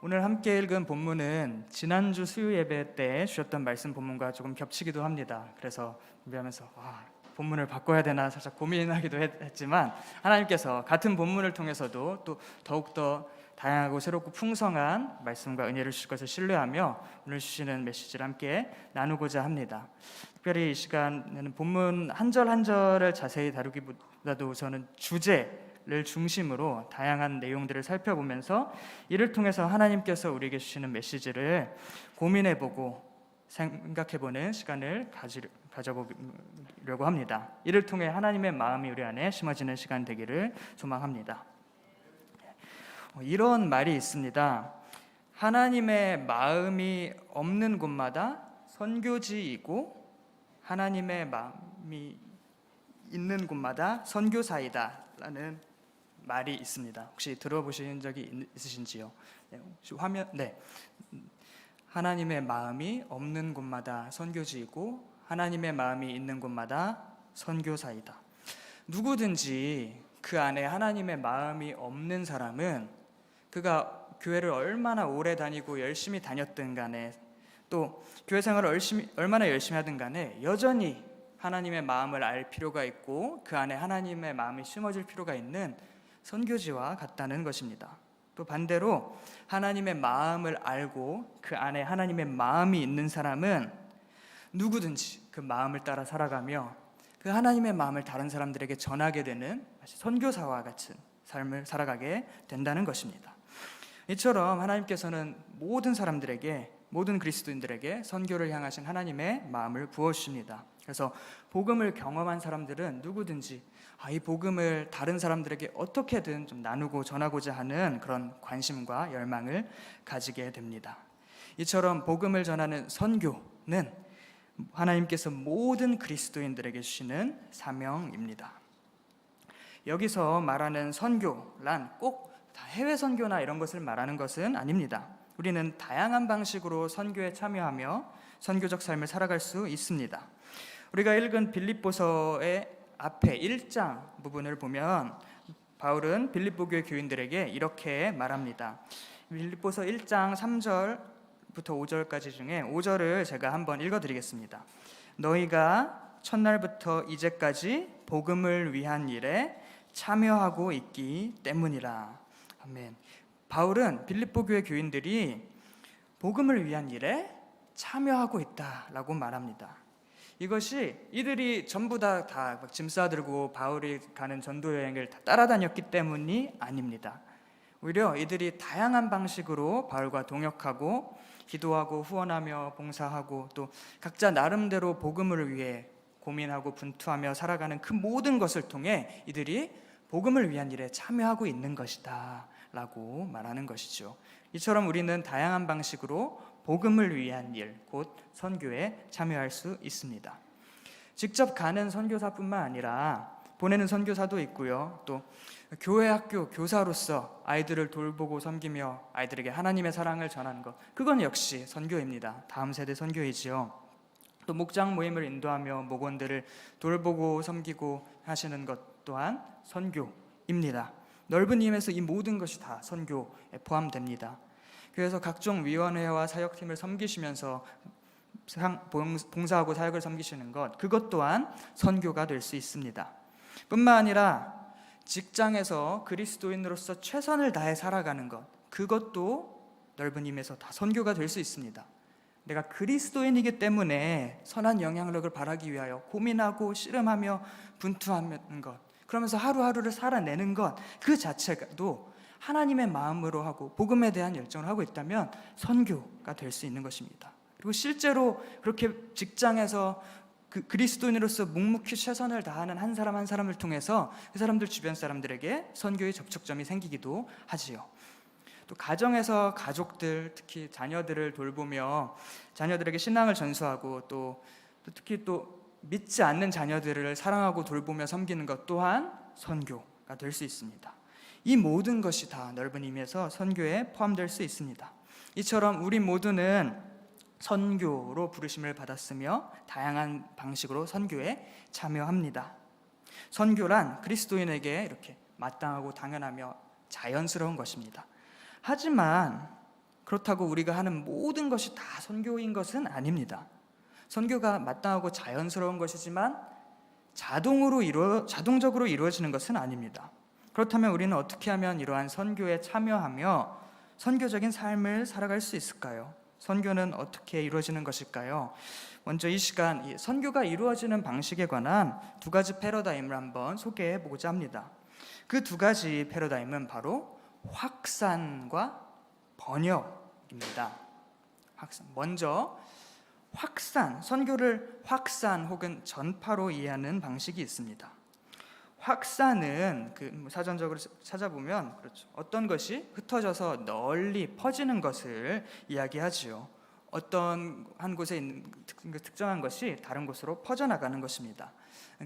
오늘 함께 읽은 본문은 지난주 수요 예배 때 주셨던 말씀 본문과 조금 겹치기도 합니다. 그래서 준비하면서 본문을 바꿔야 되나 살짝 고민하기도 했지만 하나님께서 같은 본문을 통해서도 또 더욱더 다양하고 새롭고 풍성한 말씀과 은혜를 주실 것을 신뢰하며 오늘 주시는 메시지를 함께 나누고자 합니다. 특별히 이 시간에는 본문 한 절 한 절을 자세히 다루기보다도 저는 주제를 중심으로 다양한 내용들을 살펴보면서 이를 통해서 하나님께서 우리에게 주시는 메시지를 고민해보고 생각해보는 시간을 가져보려고 합니다. 이를 통해 하나님의 마음이 우리 안에 심어지는 시간 되기를 소망합니다. 이런 말이 있습니다. 하나님의 마음이 없는 곳마다 선교지이고 하나님의 마음이 있는 곳마다 선교사이다 라는 말이 있습니다. 혹시 들어보신 적이 있으신지요? 혹시 화면 하나님의 마음이 없는 곳마다 선교지이고 하나님의 마음이 있는 곳마다 선교사이다. 누구든지 그 안에 하나님의 마음이 없는 사람은 그가 교회를 얼마나 오래 다니고 열심히 다녔든 간에 또 교회 생활을 얼마나 열심히 하든 간에 여전히 하나님의 마음을 알 필요가 있고 그 안에 하나님의 마음이 심어질 필요가 있는 선교지와 같다는 것입니다. 또 반대로 하나님의 마음을 알고 그 안에 하나님의 마음이 있는 사람은 누구든지 그 마음을 따라 살아가며 그 하나님의 마음을 다른 사람들에게 전하게 되는 선교사와 같은 삶을 살아가게 된다는 것입니다. 이처럼 하나님께서는 모든 사람들에게, 모든 그리스도인들에게 선교를 향하신 하나님의 마음을 부어주십니다. 그래서 복음을 경험한 사람들은 누구든지 이 복음을 다른 사람들에게 어떻게든 좀 나누고 전하고자 하는 그런 관심과 열망을 가지게 됩니다. 이처럼 복음을 전하는 선교는 하나님께서 모든 그리스도인들에게 주시는 사명입니다. 여기서 말하는 선교란 꼭 해외 선교나 이런 것을 말하는 것은 아닙니다. 우리는 다양한 방식으로 선교에 참여하며 선교적 삶을 살아갈 수 있습니다. 우리가 읽은 빌립보서의 앞에 1장 부분을 보면 바울은 빌립보 교회 교인들에게 이렇게 말합니다. 빌립보서 1장 3절부터 5절까지 중에 5절을 제가 한번 읽어드리겠습니다. 너희가 첫날부터 이제까지 복음을 위한 일에 참여하고 있기 때문이라. 아멘. 바울은 빌립보 교회 교인들이 복음을 위한 일에 참여하고 있다라고 말합니다. 이것이 이들이 전부 다 짐 싸들고 바울이 가는 전도 여행을 다 따라다녔기 때문이 아닙니다. 오히려 이들이 다양한 방식으로 바울과 동역하고 기도하고 후원하며 봉사하고 또 각자 나름대로 복음을 위해 고민하고 분투하며 살아가는 그 모든 것을 통해 이들이 복음을 위한 일에 참여하고 있는 것이다 라고 말하는 것이죠. 이처럼 우리는 다양한 방식으로 복음을 위한 일, 곧 선교에 참여할 수 있습니다. 직접 가는 선교사뿐만 아니라 보내는 선교사도 있고요. 또 교회 학교 교사로서 아이들을 돌보고 섬기며 아이들에게 하나님의 사랑을 전하는 것, 그건 역시 선교입니다. 다음 세대 선교이지요. 또 목장 모임을 인도하며 목원들을 돌보고 섬기고 하시는 것 또한 선교입니다. 넓은 힘에서 이 모든 것이 다 선교에 포함됩니다. 그래서 각종 위원회와 사역팀을 섬기시면서 봉사하고 사역을 섬기시는 것, 그것 또한 선교가 될 수 있습니다. 뿐만 아니라 직장에서 그리스도인으로서 최선을 다해 살아가는 것, 그것도 넓은 힘에서 다 선교가 될 수 있습니다. 내가 그리스도인이기 때문에 선한 영향력을 발하기 위하여 고민하고 씨름하며 분투하는 것, 그러면서 하루하루를 살아내는 것, 그 자체도 하나님의 마음으로 하고 복음에 대한 열정을 하고 있다면 선교가 될 수 있는 것입니다. 그리고 실제로 그렇게 직장에서 그리스도인으로서 묵묵히 최선을 다하는 한 사람 한 사람을 통해서 그 사람들 주변 사람들에게 선교의 접촉점이 생기기도 하지요. 또 가정에서 가족들, 특히 자녀들을 돌보며 자녀들에게 신앙을 전수하고 또 특히 또 믿지 않는 자녀들을 사랑하고 돌보며 섬기는 것 또한 선교가 될 수 있습니다. 이 모든 것이 다 넓은 의미에서 선교에 포함될 수 있습니다. 이처럼 우리 모두는 선교로 부르심을 받았으며 다양한 방식으로 선교에 참여합니다. 선교란 그리스도인에게 이렇게 마땅하고 당연하며 자연스러운 것입니다. 하지만 그렇다고 우리가 하는 모든 것이 다 선교인 것은 아닙니다. 선교가 마땅하고 자연스러운 것이지만 자동적으로 이루어지는 것은 아닙니다. 그렇다면 우리는 어떻게 하면 이러한 선교에 참여하며 선교적인 삶을 살아갈 수 있을까요? 선교는 어떻게 이루어지는 것일까요? 먼저 이 시간 이 선교가 이루어지는 방식에 관한 두 가지 패러다임을 한번 소개해 보고자 합니다. 그 두 가지 패러다임은 바로 확산과 번역입니다. 먼저 선교를 확산 혹은 전파로 이해하는 방식이 있습니다. 확산은 사전적으로 찾아보면 그렇죠. 어떤 것이 흩어져서 널리 퍼지는 것을 이야기하지요. 어떤 한 곳에 있는 특정한 것이 다른 곳으로 퍼져나가는 것입니다.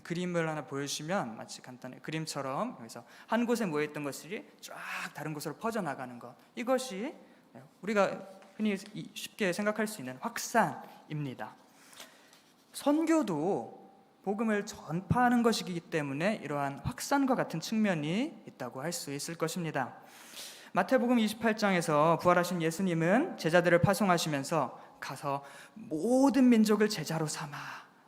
그림을 하나 보여주시면 마치 간단히 그림처럼 여기서 한 곳에 모여있던 것들이 쫙 다른 곳으로 퍼져나가는 것, 이것이 우리가 흔히 쉽게 생각할 수 있는 확산입니다. 선교도 복음을 전파하는 것이기 때문에 이러한 확산과 같은 측면이 있다고 할 수 있을 것입니다. 마태복음 28장에서 부활하신 예수님은 제자들을 파송하시면서 가서 모든 민족을 제자로 삼아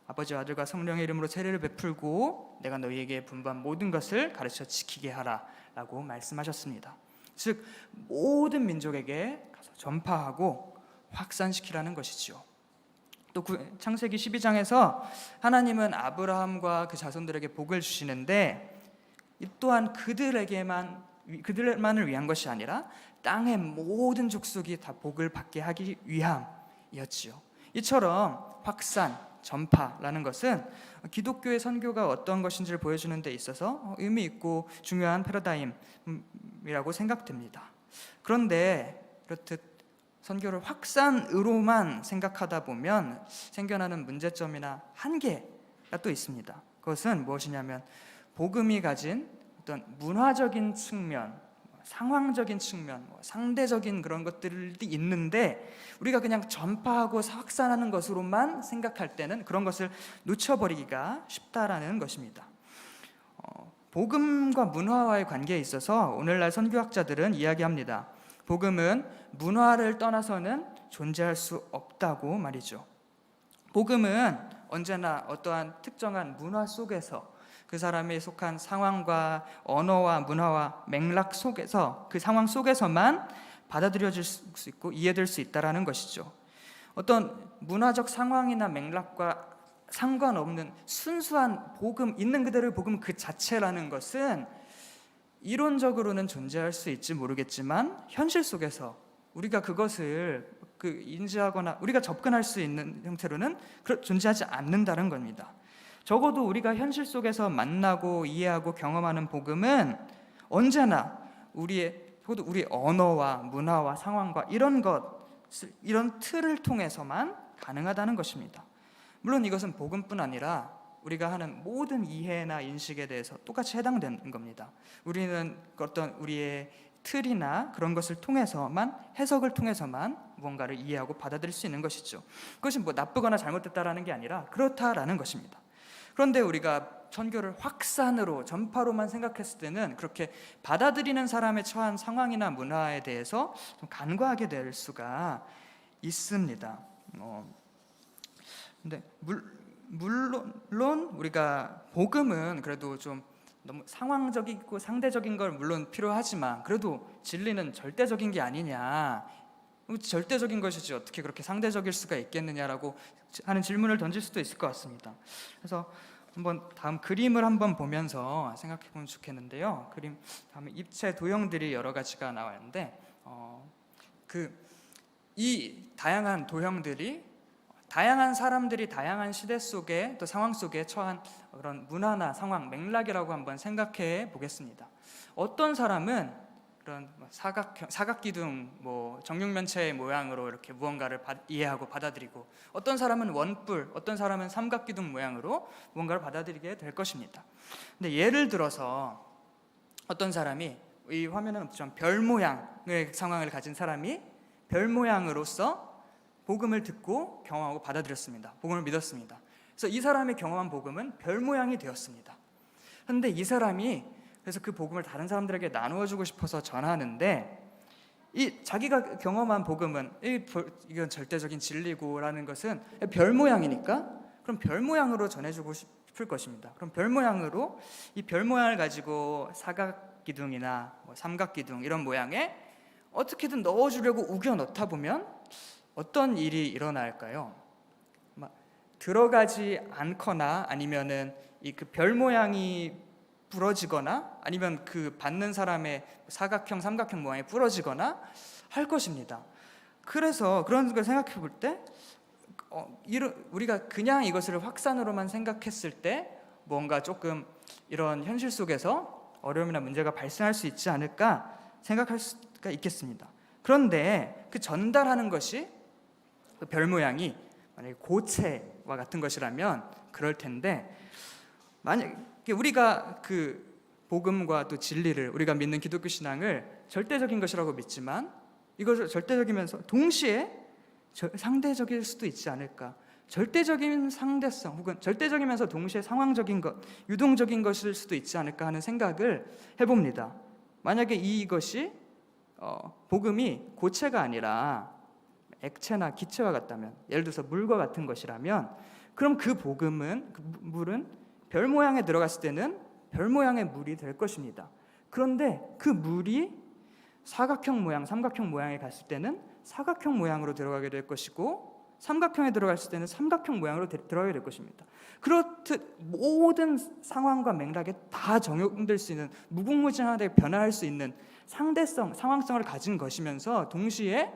아버지와 아들과 성령의 이름으로 세례를 베풀고 내가 너희에게 분부한 모든 것을 가르쳐 지키게 하라 라고 말씀하셨습니다. 즉 모든 민족에게 가서 전파하고 확산시키라는 것이죠. 또 창세기 12장에서 하나님은 아브라함과 그 자손들에게 복을 주시는데 이 또한 그들만을 위한 것이 아니라 땅의 모든 족속이 다 복을 받게 하기 위함이었지요. 이처럼 확산, 전파라는 것은 기독교의 선교가 어떤 것인지를 보여주는 데 있어서 의미 있고 중요한 패러다임이라고 생각됩니다. 그런데 그렇듯 선교를 확산으로만 생각하다 보면 생겨나는 문제점이나 한계가 또 있습니다. 그것은 무엇이냐면 복음이 가진 어떤 문화적인 측면, 상황적인 측면, 상대적인 그런 것들이 있는데 우리가 그냥 전파하고 확산하는 것으로만 생각할 때는 그런 것을 놓쳐버리기가 쉽다라는 것입니다. 복음과 문화와의 관계에 있어서 오늘날 선교학자들은 이야기합니다. 복음은 문화를 떠나서는 존재할 수 없다고 말이죠. 복음은 언제나 어떠한 특정한 문화 속에서 그 사람이 속한 상황과 언어와 문화와 맥락 속에서 그 상황 속에서만 받아들여질 수 있고 이해될 수 있다는 것이죠. 어떤 문화적 상황이나 맥락과 상관없는 순수한 복음, 있는 그대로의 복음 그 자체라는 것은 이론적으로는 존재할 수 있지 모르겠지만 현실 속에서 우리가 그것을 인지하거나 우리가 접근할 수 있는 형태로는 존재하지 않는다는 겁니다. 적어도 우리가 현실 속에서 만나고 이해하고 경험하는 복음은 언제나 우리 언어와 문화와 상황과 이런 틀을 통해서만 가능하다는 것입니다. 물론 이것은 복음뿐 아니라 우리가 하는 모든 이해나 인식에 대해서 똑같이 해당되는 겁니다. 우리는 어떤 우리의 틀이나 그런 것을 통해서만, 해석을 통해서만 무언가를 이해하고 받아들일 수 있는 것이죠. 그것이 나쁘거나 잘못됐다라는 게 아니라 그렇다라는 것입니다. 그런데 우리가 선교를 확산으로, 전파로만 생각했을 때는 그렇게 받아들이는 사람의 처한 상황이나 문화에 대해서 좀 간과하게 될 수가 있습니다. 근데 물론 우리가 복음은 그래도 좀 너무 상황적이고 상대적인 걸 물론 필요하지만 그래도 진리는 절대적인 게 아니냐, 절대적인 것이지 어떻게 그렇게 상대적일 수가 있겠느냐라고 하는 질문을 던질 수도 있을 것 같습니다. 그래서 한번 다음 그림을 한번 보면서 생각해 보면 좋겠는데요. 그림 다음에 입체 도형들이 여러 가지가 나왔는데 이 다양한 도형들이 다양한 사람들이 다양한 시대 속에 또 상황 속에 처한 그런 문화나 상황, 맥락이라고 한번 생각해 보겠습니다. 어떤 사람은 그런 사각기둥, 정육면체의 모양으로 이렇게 무언가를 이해하고 받아들이고, 어떤 사람은 원뿔, 어떤 사람은 삼각기둥 모양으로 무언가를 받아들이게 될 것입니다. 근데 예를 들어서 어떤 사람이, 이 화면은 없지만 별 모양의 상황을 가진 사람이 별 모양으로서 복음을 듣고 경험하고 받아들였습니다. 복음을 믿었습니다. 그래서 이 사람이 경험한 복음은 별 모양이 되었습니다. 그런데 이 사람이 그래서 그 복음을 다른 사람들에게 나누어주고 싶어서 전하는데 이 자기가 경험한 복음은 이건 절대적인 진리고라는 것은 별 모양이니까 그럼 별 모양으로 전해주고 싶을 것입니다. 그럼 별 모양으로 이 별 모양을 가지고 사각 기둥이나 삼각 기둥 이런 모양에 어떻게든 넣어주려고 우겨 넣다 보면 어떤 일이 일어날까요? 들어가지 않거나 아니면은 이 그 별 모양이 부러지거나 아니면 그 받는 사람의 사각형, 삼각형 모양이 부러지거나 할 것입니다. 그래서 그런 걸 생각해 볼 때 우리가 그냥 이것을 확산으로만 생각했을 때 뭔가 조금 이런 현실 속에서 어려움이나 문제가 발생할 수 있지 않을까 생각할 수가 있겠습니다. 그런데 그 전달하는 것이 그 별 모양이 만약에 고체와 같은 것이라면 그럴 텐데, 만약에 우리가 그 복음과 또 진리를, 우리가 믿는 기독교 신앙을 절대적인 것이라고 믿지만 이것을 절대적이면서 동시에 상대적일 수도 있지 않을까, 절대적인 상대성 혹은 절대적이면서 동시에 상황적인 것, 유동적인 것일 수도 있지 않을까 하는 생각을 해봅니다. 만약에 이것이 복음이 고체가 아니라 액체나 기체와 같다면, 예를 들어서 물과 같은 것이라면, 그럼 그 복음은, 그 물은 별 모양에 들어갔을 때는 별 모양의 물이 될 것입니다. 그런데 그 물이 사각형 모양, 삼각형 모양에 갔을 때는 사각형 모양으로 들어가게 될 것이고, 삼각형에 들어갔을 때는 삼각형 모양으로 들어가게 될 것입니다. 그렇듯 모든 상황과 맥락에 다 적용될 수 있는, 무궁무진하게 변화할 수 있는 상대성, 상황성을 가진 것이면서 동시에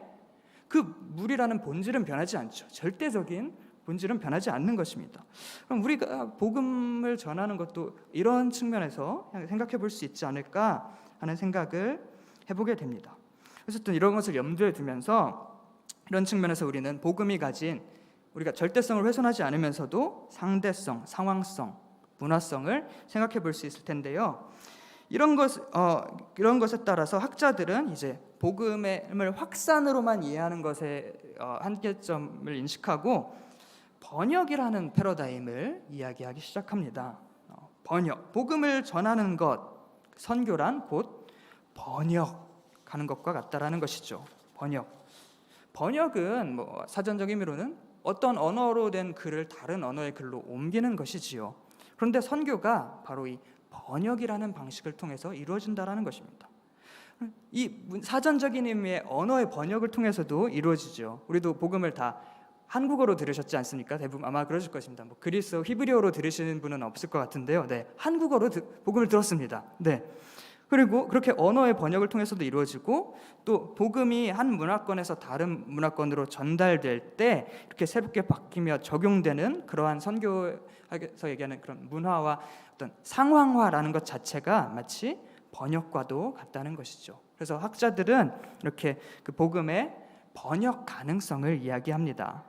그 물이라는 본질은 변하지 않죠. 절대적인 본질은 변하지 않는 것입니다. 그럼 우리가 복음을 전하는 것도 이런 측면에서 생각해 볼 수 있지 않을까 하는 생각을 해보게 됩니다. 그래서 또 이런 것을 염두에 두면서 이런 측면에서 우리는 복음이 가진, 우리가 절대성을 훼손하지 않으면서도 상대성, 상황성, 문화성을 생각해 볼 수 있을 텐데요. 이런 것에 따라서 학자들은 이제 복음을 확산으로만 이해하는 것에 한계점을 인식하고 번역이라는 패러다임을 이야기하기 시작합니다. 번역, 복음을 전하는 것, 선교란 곧 번역하는 것과 같다라는 것이죠. 번역은 사전적 의미로는 어떤 언어로 된 글을 다른 언어의 글로 옮기는 것이지요. 그런데 선교가 바로 이 번역이라는 방식을 통해서 이루어진다라는 것입니다. 이 사전적인 의미의 언어의 번역을 통해서도 이루어지죠. 우리도 복음을 다 한국어로 들으셨지 않습니까? 대부분 아마 그러실 것입니다. 그리스어 히브리어로 들으시는 분은 없을 것 같은데요. 네, 한국어로 복음을 들었습니다. 네. 그리고 그렇게 언어의 번역을 통해서도 이루어지고, 또 복음이 한 문화권에서 다른 문화권으로 전달될 때 이렇게 새롭게 바뀌며 적용되는 그러한 선교에서 얘기하는 그런 문화와 어떤 상황화라는 것 자체가 마치 번역과도 같다는 것이죠. 그래서 학자들은 이렇게 그 복음의 번역 가능성을 이야기합니다.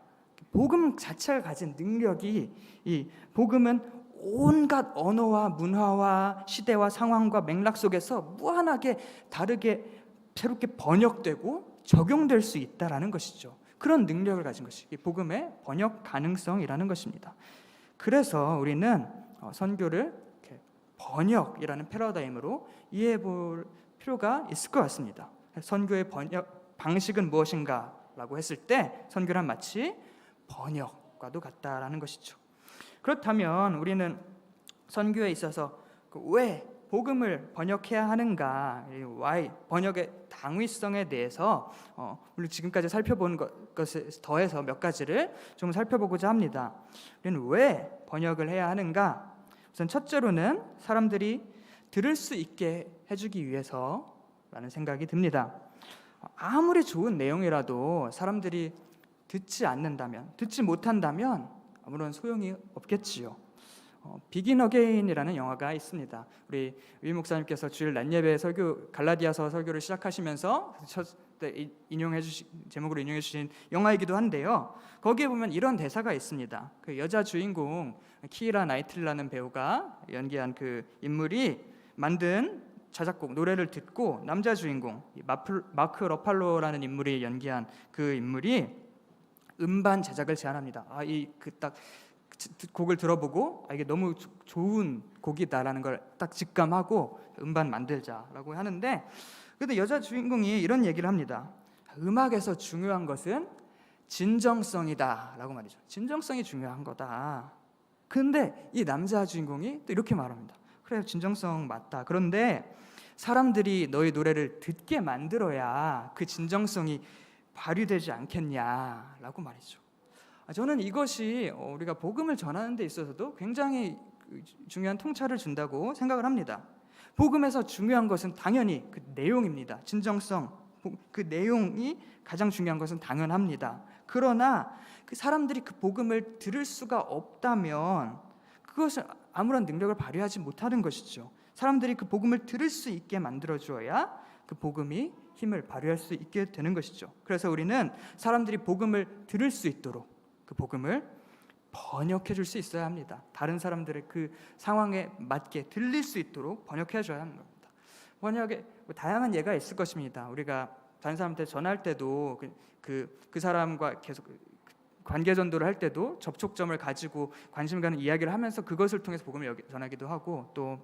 복음 자체가 가진 능력이, 이 복음은 온갖 언어와 문화와 시대와 상황과 맥락 속에서 무한하게 다르게 새롭게 번역되고 적용될 수 있다라는 것이죠. 그런 능력을 가진 것이 복음의 번역 가능성이라는 것입니다. 그래서 우리는 선교를 이렇게 번역이라는 패러다임으로 이해해 볼 필요가 있을 것 같습니다. 선교의 번역 방식은 무엇인가라고 했을 때 선교란 마치 번역과도 같다라는 것이죠. 그렇다면 우리는 선교에 있어서 왜 복음을 번역해야 하는가, why, 번역의 당위성에 대해서 우리 지금까지 살펴본 것에 더해서 몇 가지를 좀 살펴보고자 합니다. 우리는 왜 번역을 해야 하는가? 우선 첫째로는 사람들이 들을 수 있게 해주기 위해서라는 생각이 듭니다. 아무리 좋은 내용이라도 사람들이 듣지 않는다면, 듣지 못한다면 아무런 소용이 없겠지요. 비긴 어게인이라는 영화가 있습니다. 우리 위 목사님께서 주일 낮 예배 설교, 갈라디아서 설교를 시작하시면서 제목으로 인용해 주신 영화이기도 한데요. 거기에 보면 이런 대사가 있습니다. 그 여자 주인공 키이라 나이틀라는 배우가 연기한 그 인물이 만든 자작곡 노래를 듣고 남자 주인공 마크 러팔로라는 인물이 연기한 그 인물이 음반 제작을 제안합니다. 딱 곡을 들어보고 이게 너무 좋은 곡이다라는 걸 딱 직감하고 음반 만들자라고 하는데, 근데 여자 주인공이 이런 얘기를 합니다. 음악에서 중요한 것은 진정성이다 라고 말이죠. 진정성이 중요한 거다. 근데 이 남자 주인공이 또 이렇게 말합니다. 그래, 진정성 맞다. 그런데 사람들이 너의 노래를 듣게 만들어야 그 진정성이 발휘되지 않겠냐라고 말이죠. 저는 이것이 우리가 복음을 전하는 데 있어서도 굉장히 중요한 통찰을 준다고 생각을 합니다. 복음에서 중요한 것은 당연히 그 내용입니다. 진정성, 그 내용이 가장 중요한 것은 당연합니다. 그러나 그 사람들이 그 복음을 들을 수가 없다면 그것은 아무런 능력을 발휘하지 못하는 것이죠. 사람들이 그 복음을 들을 수 있게 만들어줘야 그 복음이 힘을 발휘할 수 있게 되는 것이죠. 그래서 우리는 사람들이 복음을 들을 수 있도록 그 복음을 번역해 줄 수 있어야 합니다. 다른 사람들의 그 상황에 맞게 들릴 수 있도록 번역해 줘야 하는 겁니다. 번역에 다양한 예가 있을 것입니다. 우리가 다른 사람한테 전할 때도 그 사람과 계속 관계 전도를 할 때도 접촉점을 가지고 관심 가는 이야기를 하면서 그것을 통해서 복음을 전하기도 하고, 또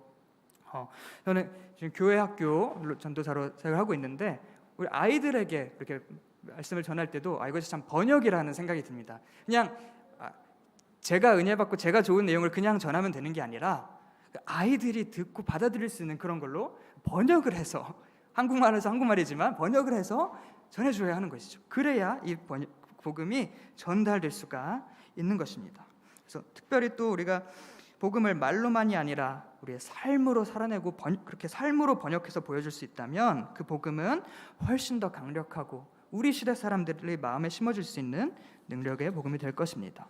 저는 지금 교회 학교 전도사로 생각을 하고 있는데 우리 아이들에게 그렇게 말씀을 전할 때도 이것이 참 번역이라는 생각이 듭니다. 그냥 제가 은혜 받고 제가 좋은 내용을 그냥 전하면 되는 게 아니라 아이들이 듣고 받아들일 수 있는 그런 걸로 번역을 해서, 한국말에서 한국말이지만 번역을 해서 전해줘야 하는 것이죠. 그래야 이 복음이 전달될 수가 있는 것입니다. 그래서 특별히 또 우리가 복음을 말로만이 아니라 우리의 삶으로 살아내고 그렇게 삶으로 번역해서 보여줄 수 있다면 그 복음은 훨씬 더 강력하고 우리 시대 사람들의 마음에 심어질 수 있는 능력의 복음이 될 것입니다.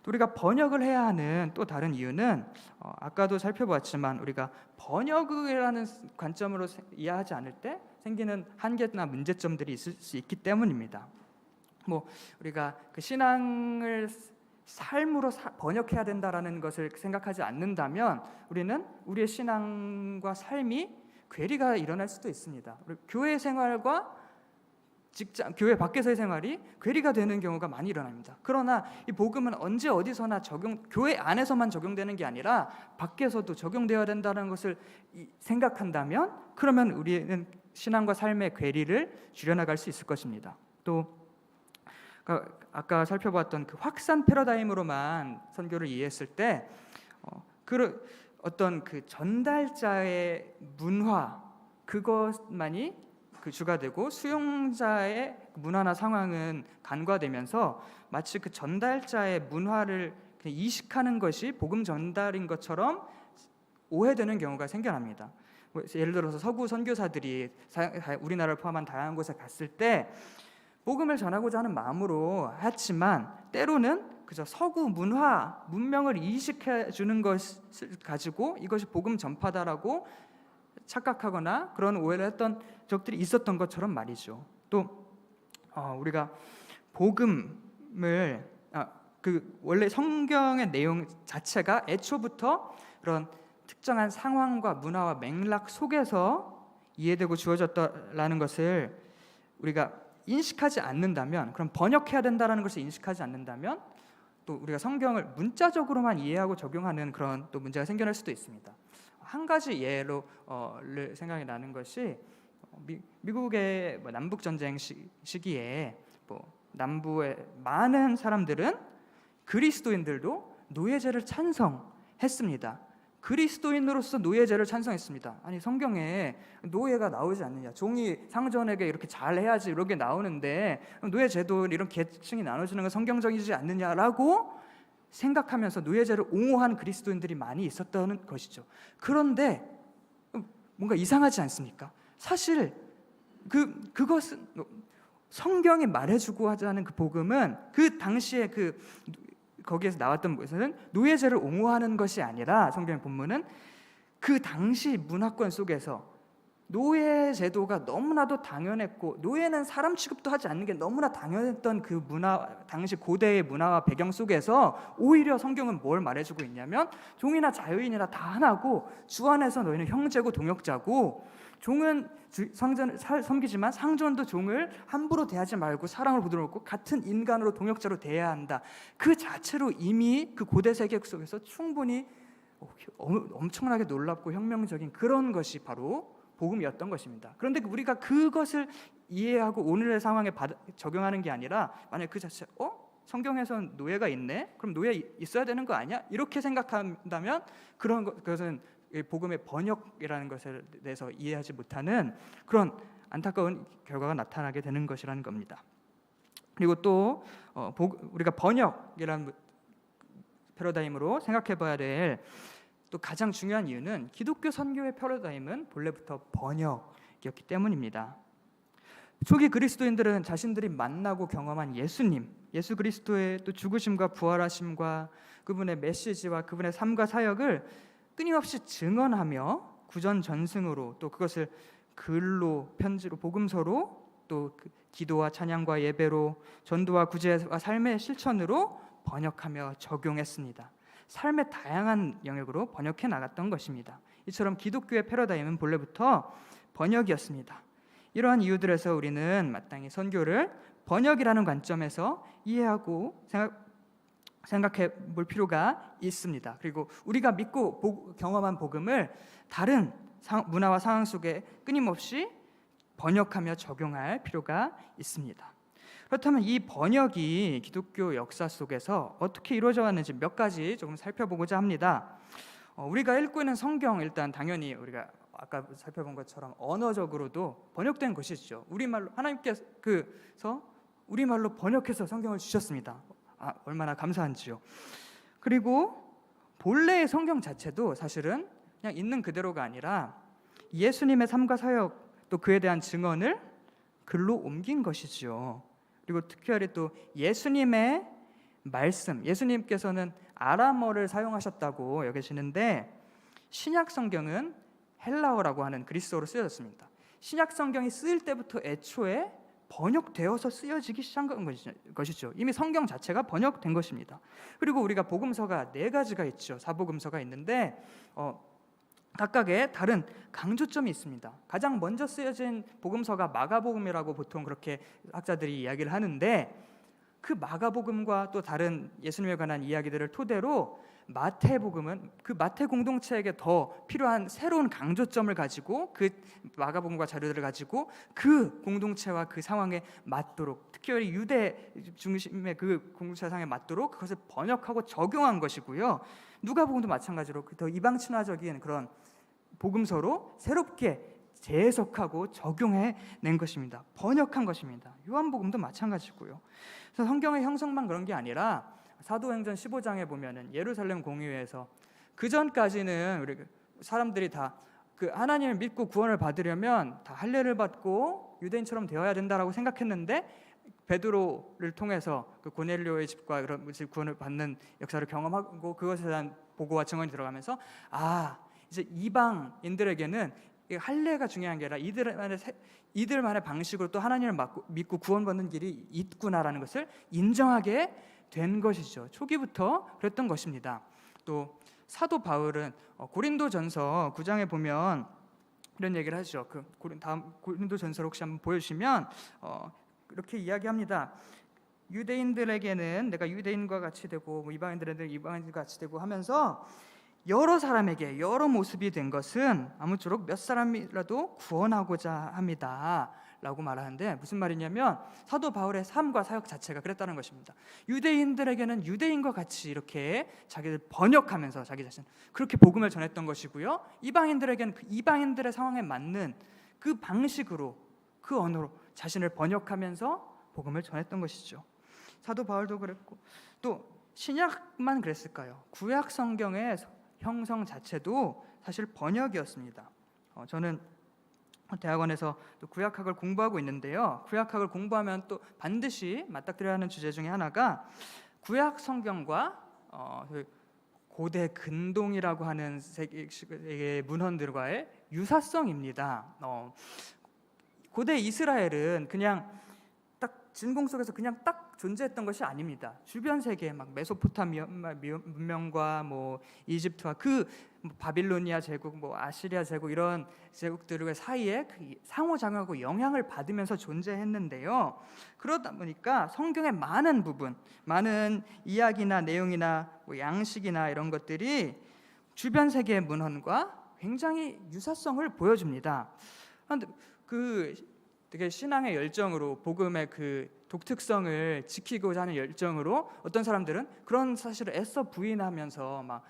또 우리가 번역을 해야 하는 또 다른 이유는 아까도 살펴보았지만 우리가 번역이라는 관점으로 이해하지 않을 때 생기는 한계나 문제점들이 있을 수 있기 때문입니다. 우리가 그 신앙을 삶으로 번역해야 된다라는 것을 생각하지 않는다면 우리는 우리의 신앙과 삶이 괴리가 일어날 수도 있습니다. 교회 생활과 직장, 교회 밖에서의 생활이 괴리가 되는 경우가 많이 일어납니다. 그러나 이 복음은 언제 어디서나 교회 안에서만 적용되는 게 아니라 밖에서도 적용되어야 된다는 것을 생각한다면 그러면 우리는 신앙과 삶의 괴리를 줄여나갈 수 있을 것입니다. 또 아까 살펴봤던 그 확산 패러다임으로만 선교를 이해했을 때 어떤 그 전달자의 문화 그것만이 그 주가 되고 수용자의 문화나 상황은 간과되면서 마치 그 전달자의 문화를 이식하는 것이 복음 전달인 것처럼 오해되는 경우가 생겨납니다. 예를 들어서 서구 선교사들이 우리나라를 포함한 다양한 곳에 갔을 때 복음을 전하고자 하는 마음으로 했지만 때로는 그저 서구 문화, 문명을 이식해 주는 것을 가지고 이것이 복음 전파다라고 착각하거나 그런 오해를 했던 적들이 있었던 것처럼 말이죠. 또 우리가 복음을 원래 성경의 내용 자체가 애초부터 그런 특정한 상황과 문화와 맥락 속에서 이해되고 주어졌다라는 것을 우리가 인식하지 않는다면, 그럼 번역해야 된다라는 것을 인식하지 않는다면 또 우리가 성경을 문자적으로만 이해하고 적용하는 그런 또 문제가 생겨날 수도 있습니다. 한 가지 예로 생각이 나는 것이 미국의 남북 전쟁 시기에 남부의 많은 사람들은 그리스도인들도 노예제를 찬성했습니다. 그리스도인으로서 노예제를 찬성했습니다. 아니 성경에 노예가 나오지 않느냐, 종이 상전에게 이렇게 잘해야지 이렇게 나오는데 노예제도 이런 계층이 나눠주는 건 성경적이지 않느냐라고 생각하면서 노예제를 옹호한 그리스도인들이 많이 있었던 것이죠. 그런데 뭔가 이상하지 않습니까? 사실 그것은 성경이 말해주고 하자는 그 복음은 그 당시에 거기에서 나왔던 것은 노예제를 옹호하는 것이 아니라 성경 본문은 그 당시 문화권 속에서 노예 제도가 너무나도 당연했고 노예는 사람 취급도 하지 않는 게 너무나 당연했던 그 문화, 당시 고대의 문화와 배경 속에서 오히려 성경은 뭘 말해주고 있냐면 종이나 자유인이나 다 하나고 주 안에서 너희는 형제고 동역자고 종은 상전을 섬기지만 상전도 종을 함부로 대하지 말고 사랑을 부드럽고 같은 인간으로 동역자로 대해야 한다. 그 자체로 이미 그 고대 세계 속에서 충분히 엄청나게 놀랍고 혁명적인 그런 것이 바로 복음이었던 것입니다. 그런데 우리가 그것을 이해하고 오늘의 상황에 적용하는 게 아니라 만약 그 자체 성경에선 노예가 있네? 그럼 노예 있어야 되는 거 아니야? 이렇게 생각한다면 그것은 복음의 번역이라는 것에 대해서 이해하지 못하는 그런 안타까운 결과가 나타나게 되는 것이라는 겁니다. 그리고 또 우리가 번역이라는 패러다임으로 생각해봐야 될 또 가장 중요한 이유는 기독교 선교의 패러다임은 본래부터 번역이었기 때문입니다. 초기 그리스도인들은 자신들이 만나고 경험한 예수 그리스도의 또 죽으심과 부활하심과 그분의 메시지와 그분의 삶과 사역을 끊임없이 증언하며 구전 전승으로 또 그것을 글로 편지로 복음서로 또 기도와 찬양과 예배로 전도와 구제와 삶의 실천으로 번역하며 적용했습니다. 삶의 다양한 영역으로 번역해 나갔던 것입니다. 이처럼 기독교의 패러다임은 본래부터 번역이었습니다. 이러한 이유들에서 우리는 마땅히 선교를 번역이라는 관점에서 이해하고 생각해 볼 필요가 있습니다. 그리고 우리가 믿고 경험한 복음을 다른 문화와 상황 속에 끊임없이 번역하며 적용할 필요가 있습니다. 그렇다면 이 번역이 기독교 역사 속에서 어떻게 이루어져 왔는지 몇 가지 조금 살펴보고자 합니다. 우리가 읽고 있는 성경 일단 당연히 우리가 아까 살펴본 것처럼 언어적으로도 번역된 것이죠. 우리말로 하나님께서 우리말로 번역해서 성경을 주셨습니다. 얼마나 감사한지요. 그리고 본래의 성경 자체도 사실은 그냥 있는 그대로가 아니라 예수님의 삶과 사역 또 그에 대한 증언을 글로 옮긴 것이지요. 그리고 특별히 또 예수님의 말씀, 예수님께서는 아람어를 사용하셨다고 여겨지는데 신약 성경은 헬라어라고 하는 그리스어로 쓰여졌습니다. 신약 성경이 쓰일 때부터 애초에 번역되어서 쓰여지기 시작한 것이죠. 이미 성경 자체가 번역된 것입니다. 그리고 우리가 복음서가 4가지가 있죠. 사복음서가 있는데 각각의 다른 강조점이 있습니다. 가장 먼저 쓰여진 복음서가 마가복음이라고 보통 그렇게 학자들이 이야기를 하는데 그 마가복음과 또 다른 예수님에 관한 이야기들을 토대로 마태복음은 그 마태 공동체에게 더 필요한 새로운 강조점을 가지고 그 마가복음과 자료들을 가지고 그 공동체와 그 상황에 맞도록 특별히 유대 중심의 그 공동체 상황에 맞도록 그것을 번역하고 적용한 것이고요. 누가복음도 마찬가지로 더 이방 친화적인 그런 복음서로 새롭게 재해석하고 적용해낸 것입니다. 번역한 것입니다. 요한복음도 마찬가지고요. 그래서 성경의 형성만 그런 게 아니라 사도행전 15장에 보면은 예루살렘 공의회에서 그 전까지는 우리 사람들이 다 그 하나님을 믿고 구원을 받으려면 다 할례를 받고 유대인처럼 되어야 된다라고 생각했는데 베드로를 통해서 그 고넬료의 집과 그런 구원을 받는 역사를 경험하고 그것에 대한 보고와 증언이 들어가면서 이제 이방인들에게는 할례가 중요한 게 아니라 이들만의 방식으로 또 하나님을 믿고 구원받는 길이 있구나라는 것을 인정하게 된 것이죠. 초기부터 그랬던 것입니다. 또 사도 바울은 고린도전서 9장에 보면 이런 얘기를 하죠. 다음 고린도전서를 혹시 한번 보여주시면 이렇게 이야기합니다. 유대인들에게는 내가 유대인과 같이 되고 이방인들에게는 이방인과 같이 되고 하면서 여러 사람에게 여러 모습이 된 것은 아무쪼록 몇 사람이라도 구원하고자 합니다 라고 말하는데 무슨 말이냐면 사도 바울의 삶과 사역 자체가 그랬다는 것입니다. 유대인들에게는 유대인과 같이 이렇게 자기를 번역하면서 자기 자신 그렇게 복음을 전했던 것이고요, 이방인들에게는 그 이방인들의 상황에 맞는 그 방식으로 그 언어로 자신을 번역하면서 복음을 전했던 것이죠. 사도 바울도 그랬고 또 신약만 그랬을까요? 구약 성경의 형성 자체도 사실 번역이었습니다. 저는 대학원에서 또 구약학을 공부하고 있는데요. 구약학을 공부하면 또 반드시 맞닥뜨려야 하는 주제 중에 하나가 구약 성경과 고대 근동이라고 하는 세계의 문헌들과의 유사성입니다. 고대 이스라엘은 그냥 딱 진공 속에서 그냥 딱 존재했던 것이 아닙니다. 주변 세계 막 메소포타미아 문명과 뭐 이집트와 그 바빌로니아 제국, 뭐 아시리아 제국 이런 제국들의 사이에 상호작용하고 영향을 받으면서 존재했는데요. 그러다 보니까 성경의 많은 부분, 많은 이야기나 내용이나 뭐 양식이나 이런 것들이 주변 세계의 문헌과 굉장히 유사성을 보여줍니다. 그런데 되게 신앙의 열정으로 복음의 그 독특성을 지키고자 하는 열정으로 어떤 사람들은 그런 사실을 애써 부인하면서 막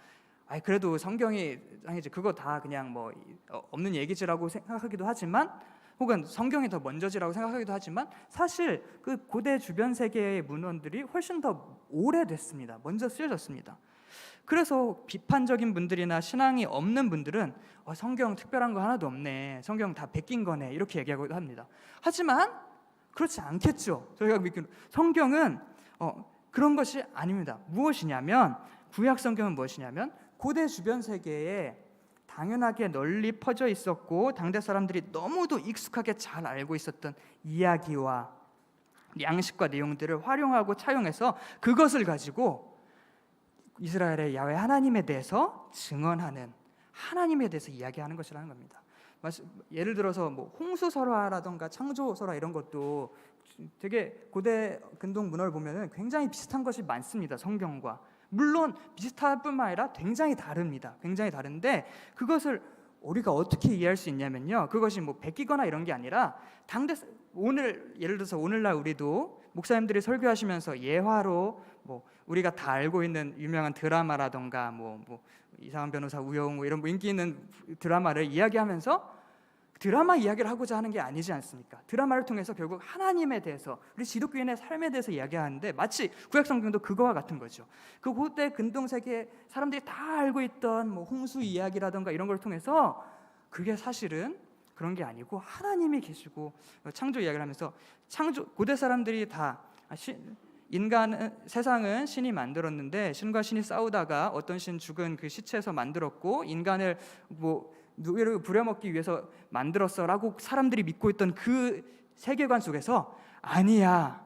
그래도 성경이 아니지 그거 다 그냥 뭐 없는 얘기지라고 생각하기도 하지만, 혹은 성경이 더 먼저지라고 생각하기도 하지만, 사실 그 고대 주변 세계의 문헌들이 훨씬 더 오래됐습니다. 먼저 쓰여졌습니다. 그래서 비판적인 분들이나 신앙이 없는 분들은 성경 특별한 거 하나도 없네, 성경 다 베낀 거네, 이렇게 얘기하기도 합니다. 하지만 그렇지 않겠죠. 저희가 믿기는 성경은 그런 것이 아닙니다. 무엇이냐면, 구약 성경은 무엇이냐면 고대 주변 세계에 당연하게 널리 퍼져 있었고 당대 사람들이 너무도 익숙하게 잘 알고 있었던 이야기와 양식과 내용들을 활용하고 차용해서 그것을 가지고 이스라엘의 야훼 하나님에 대해서 증언하는, 하나님에 대해서 이야기하는 것이라는 겁니다. 예를 들어서 뭐 홍수설화라던가 창조설화 이런 것도 되게 고대 근동 문헌을 보면은 굉장히 비슷한 것이 많습니다. 성경과 물론 비슷할 뿐만 아니라 굉장히 다릅니다. 굉장히 다른데 그것을 우리가 어떻게 이해할 수 있냐면요, 그것이 뭐 베끼거나 이런 게 아니라 예를 들어서 오늘날 우리도 목사님들이 설교하시면서 예화로 뭐 우리가 다 알고 있는 유명한 드라마라던가 뭐 이상한 변호사 우영우 이런 인기 있는 드라마를 이야기하면서 드라마 이야기를 하고자 하는 게 아니지 않습니까? 드라마를 통해서 결국 하나님에 대해서, 우리 기독교인의 삶에 대해서 이야기하는데 마치 구약 성경도 그거와 같은 거죠. 그 고대 근동 세계 사람들이 다 알고 있던 뭐 홍수 이야기라던가 이런 걸 통해서 그게 사실은 그런 게 아니고 하나님이 계시고, 창조 이야기를 하면서 고대 사람들이 다 세상은 신이 만들었는데 신과 신이 싸우다가 어떤 신 죽은 그 시체에서 만들었고 인간을 뭐 누구를 부려먹기 위해서 만들었어라고 사람들이 믿고 있던 그 세계관 속에서, 아니야,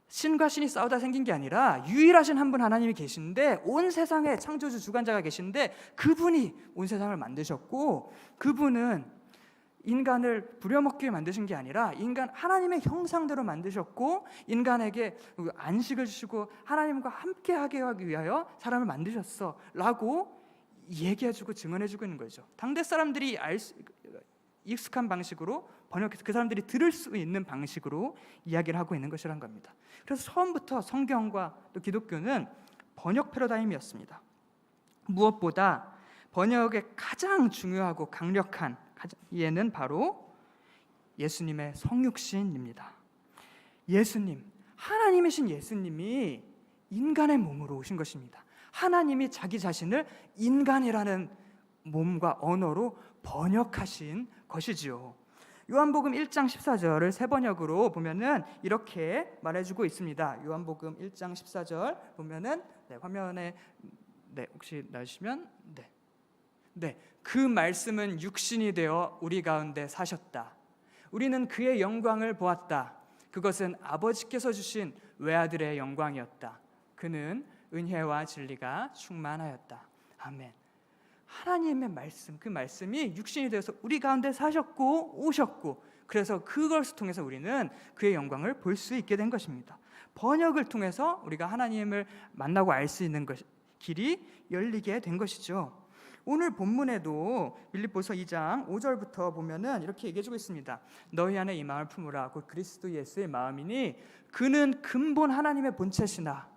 신과 신이 싸우다 생긴 게 아니라 유일하신 한 분 하나님이 계신데, 온 세상에 창조주 주관자가 계신데 그분이 온 세상을 만드셨고, 그분은 인간을 부려먹기 위해 만드신 게 아니라 하나님의 형상대로 만드셨고 인간에게 안식을 주시고 하나님과 함께하게 하기 위하여 사람을 만드셨어 라고 얘기해주고 증언해주고 있는 거죠. 당대 사람들이 익숙한 방식으로 번역해서 그 사람들이 들을 수 있는 방식으로 이야기를 하고 있는 것이란 겁니다. 그래서 처음부터 성경과 또 기독교는 번역 패러다임이었습니다. 무엇보다 번역의 가장 중요하고 강력한 예는 바로 예수님의 성육신입니다. 예수님, 하나님이신 예수님이 인간의 몸으로 오신 것입니다. 하나님이 자기 자신을 인간이라는 몸과 언어로 번역하신 것이지요. 요한복음 1장 14절을 새 번역으로 보면은 이렇게 말해주고 있습니다. 요한복음 1장 14절 보면은 화면에 혹시 나오시면 그 말씀은 육신이 되어 우리 가운데 사셨다. 우리는 그의 영광을 보았다. 그것은 아버지께서 주신 외아들의 영광이었다. 그는 은혜와 진리가 충만하였다. 아멘. 하나님의 말씀, 그 말씀이 육신이 되어서 우리 가운데 사셨고 오셨고, 그래서 그것을 통해서 우리는 그의 영광을 볼 수 있게 된 것입니다. 번역을 통해서 우리가 하나님을 만나고 알 수 있는 길이 열리게 된 것이죠. 오늘 본문에도 빌립보서 2장 5절부터 보면은 이렇게 얘기해주고 있습니다. 너희 안에 이 마음을 품으라. 곧 그리스도 예수의 마음이니 그는 근본 하나님의 본체시나,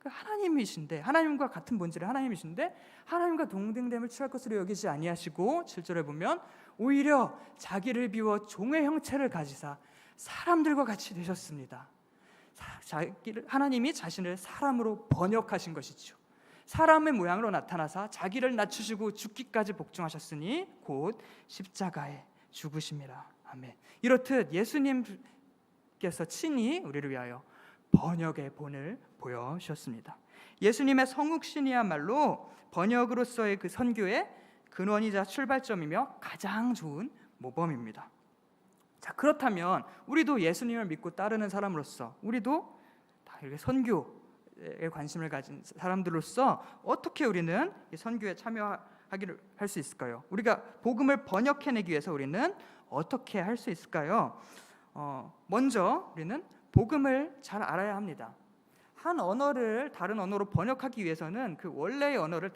하나님이신데, 하나님과 같은 본질의 하나님이신데 하나님과 동등됨을 취할 것으로 여기지 아니하시고, 7절에 보면 오히려 자기를 비워 종의 형체를 가지사 사람들과 같이 되셨습니다. 하나님이 자신을 사람으로 번역하신 것이죠. 사람의 모양으로 나타나사 자기를 낮추시고 죽기까지 복종하셨으니 곧 십자가에 죽으심이라. 아멘. 이렇듯 예수님께서 친히 우리를 위하여 번역의 본을 보여주셨습니다. 예수님의 성육신이야말로 번역으로서의 그 선교의 근원이자 출발점이며 가장 좋은 모범입니다. 자, 그렇다면 우리도 예수님을 믿고 따르는 사람으로서, 우리도 다 이렇게 선교에 관심을 가진 사람들로서 어떻게 우리는 이 선교에 참여하기를 할 수 있을까요? 우리가 복음을 번역해내기 위해서 우리는 어떻게 할 수 있을까요? 먼저 우리는 복음을 잘 알아야 합니다. 한 언어를 다른 언어로 번역하기 위해서는 그 원래의 언어를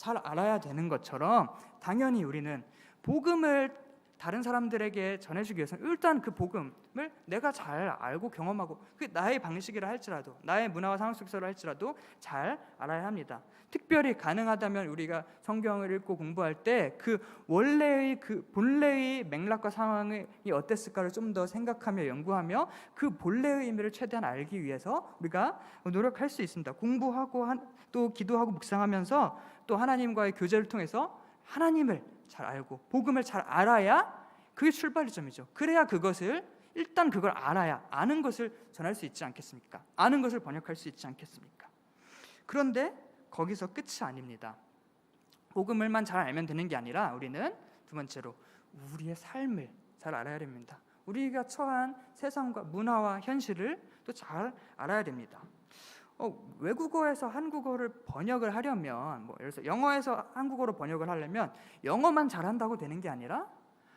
잘 알아야 되는 것처럼 당연히 우리는 복음을 다른 사람들에게 전해주기 위해서는 일단 그 복음을 내가 잘 알고 경험하고 그 나의 방식이라 할지라도 나의 문화와 상황 속에서라 할지라도 잘 알아야 합니다. 특별히 가능하다면 우리가 성경을 읽고 공부할 때 그 원래의 그 본래의 맥락과 상황이 어땠을까를 좀 더 생각하며 연구하며 그 본래의 의미를 최대한 알기 위해서 우리가 노력할 수 있습니다. 공부하고 또 기도하고 묵상하면서 또 하나님과의 교제를 통해서 하나님을 잘 알고 복음을 잘 알아야 그게 출발점이죠. 그래야 그것을 일단 그걸 알아야 아는 것을 전할 수 있지 않겠습니까? 아는 것을 번역할 수 있지 않겠습니까? 그런데 거기서 끝이 아닙니다. 복음을만 잘 알면 되는 게 아니라 우리는 두 번째로 우리의 삶을 잘 알아야 됩니다. 우리가 처한 세상과 문화와 현실을 또 잘 알아야 됩니다. 외국어에서 한국어를 번역을 하려면 예를 들어서 영어에서 한국어로 번역을 하려면 영어만 잘한다고 되는 게 아니라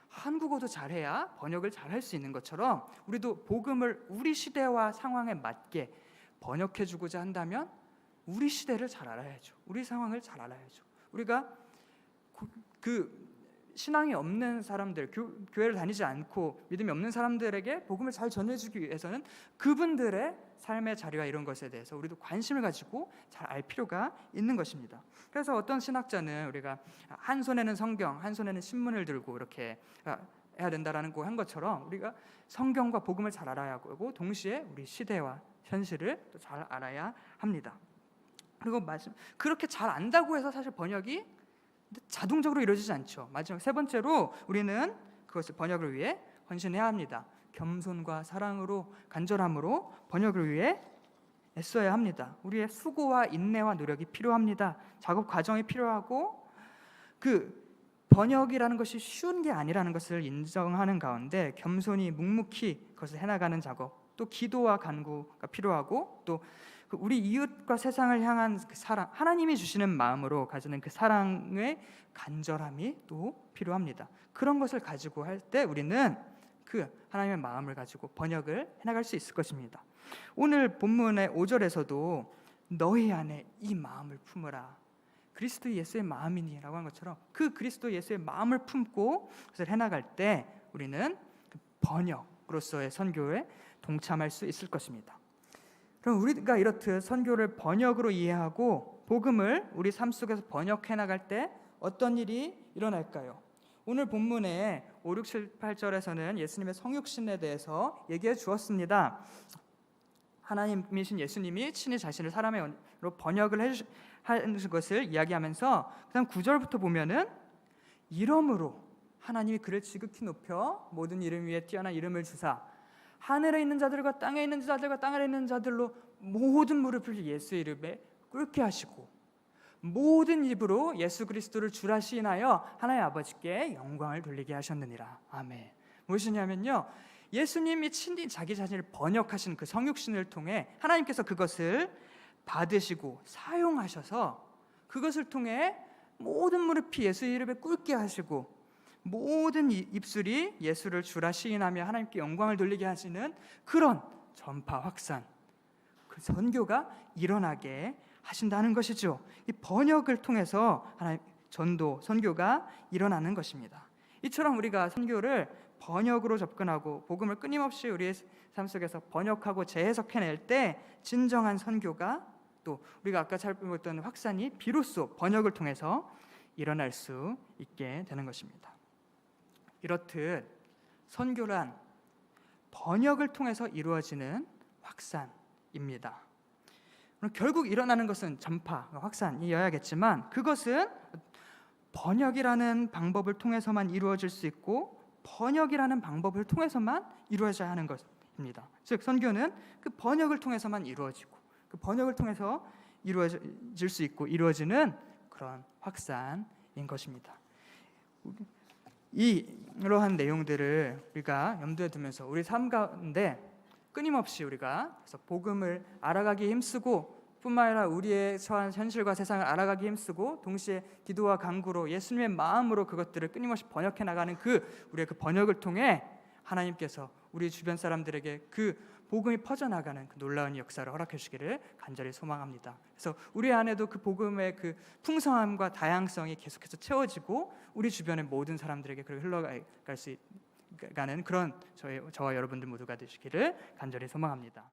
한국어도 잘해야 번역을 잘할 수 있는 것처럼 우리도 복음을 우리 시대와 상황에 맞게 번역해주고자 한다면 우리 시대를 잘 알아야죠. 우리 상황을 잘 알아야죠. 우리가 그 신앙이 없는 사람들, 교회를 다니지 않고 믿음이 없는 사람들에게 복음을 잘 전해주기 위해서는 그분들의 삶의 자리와 이런 것에 대해서 우리도 관심을 가지고 잘 알 필요가 있는 것입니다. 그래서 어떤 신학자는 우리가 한 손에는 성경, 한 손에는 신문을 들고 이렇게 해야 된다라는 거 한 것처럼 우리가 성경과 복음을 잘 알아야 하고 동시에 우리 시대와 현실을 또 잘 알아야 합니다. 그리고 그렇게 잘 안다고 해서 사실 번역이 자동적으로 이루어지지 않죠. 마지막 세 번째로 우리는 그것을 번역을 위해 헌신해야 합니다. 겸손과 사랑으로 간절함으로 번역을 위해 애써야 합니다. 우리의 수고와 인내와 노력이 필요합니다. 작업 과정이 필요하고 그 번역이라는 것이 쉬운 게 아니라는 것을 인정하는 가운데 겸손히 묵묵히 그것을 해나가는 작업, 또 기도와 간구가 필요하고 또 우리 이웃과 세상을 향한 그 사랑, 하나님이 주시는 마음으로 가지는 그 사랑의 간절함이 또 필요합니다. 그런 것을 가지고 할 때 우리는 그 하나님의 마음을 가지고 번역을 해나갈 수 있을 것입니다. 오늘 본문의 5절에서도 너희 안에 이 마음을 품으라, 그리스도 예수의 마음이니라고 한 것처럼 그 그리스도 예수의 마음을 품고 그것을 해나갈 때 우리는 그 번역으로서의 선교에 동참할 수 있을 것입니다. 그럼 우리가 이렇듯 선교를 번역으로 이해하고 복음을 우리 삶 속에서 번역해 나갈 때 어떤 일이 일어날까요? 오늘 본문에 5, 6, 7, 8절에서는 예수님의 성육신에 대해서 얘기해 주었습니다. 하나님이신 예수님이 친히 자신을 사람으로 번역을 하는 것을 이야기하면서 그다음 9절부터 보면은 이러므로 하나님이 그를 지극히 높여 모든 이름 위에 뛰어난 이름을 주사 하늘에 있는 자들과 땅에 있는 자들과 땅 아래 있는 자들로 모든 무릎을 예수의 이름에 꿇게 하시고 모든 입으로 예수 그리스도를 주라 시인하여 하나님 아버지께 영광을 돌리게 하셨느니라. 아멘. 무엇이냐면요, 예수님이 친히 자기 자신을 번역하신 그 성육신을 통해 하나님께서 그것을 받으시고 사용하셔서 그것을 통해 모든 무릎이 예수의 이름에 꿇게 하시고 모든 입술이 예수를 주라 시인하며 하나님께 영광을 돌리게 하시는 그런 전파 확산, 그 선교가 일어나게 하신다는 것이죠. 이 번역을 통해서 하나님 전도 선교가 일어나는 것입니다. 이처럼 우리가 선교를 번역으로 접근하고 복음을 끊임없이 우리의 삶 속에서 번역하고 재해석해낼 때 진정한 선교가 또 우리가 아까 살펴봤던 확산이 비로소 번역을 통해서 일어날 수 있게 되는 것입니다. 이렇듯 선교란 번역을 통해서 이루어지는 확산입니다. 결국 일어나는 것은 전파, 확산이어야겠지만 그것은 번역이라는 방법을 통해서만 이루어질 수 있고 번역이라는 방법을 통해서만 이루어져야 하는 것입니다. 즉 선교는 그 번역을 통해서만 이루어지고 그 번역을 통해서 이루어질 수 있고 이루어지는 그런 확산인 것입니다. 이러한 내용들을 우리가 염두에 두면서 우리 삶 가운데 끊임없이 우리가 그래서 복음을 알아가기 힘쓰고 뿐만 아니라 우리의 처한 현실과 세상을 알아가기 힘쓰고 동시에 기도와 간구로 예수님의 마음으로 그것들을 끊임없이 번역해 나가는 우리의 그 번역을 통해 하나님께서 우리 주변 사람들에게 그 복음이 퍼져나가는 그 놀라운 역사를 허락해 주시기를 간절히 소망합니다. 그래서 우리 안에도 그 복음의 그 풍성함과 다양성이 계속해서 채워지고 우리 주변의 모든 사람들에게 그렇게 흘러갈 수 가는 그런 저와 여러분들 모두가 되시기를 간절히 소망합니다.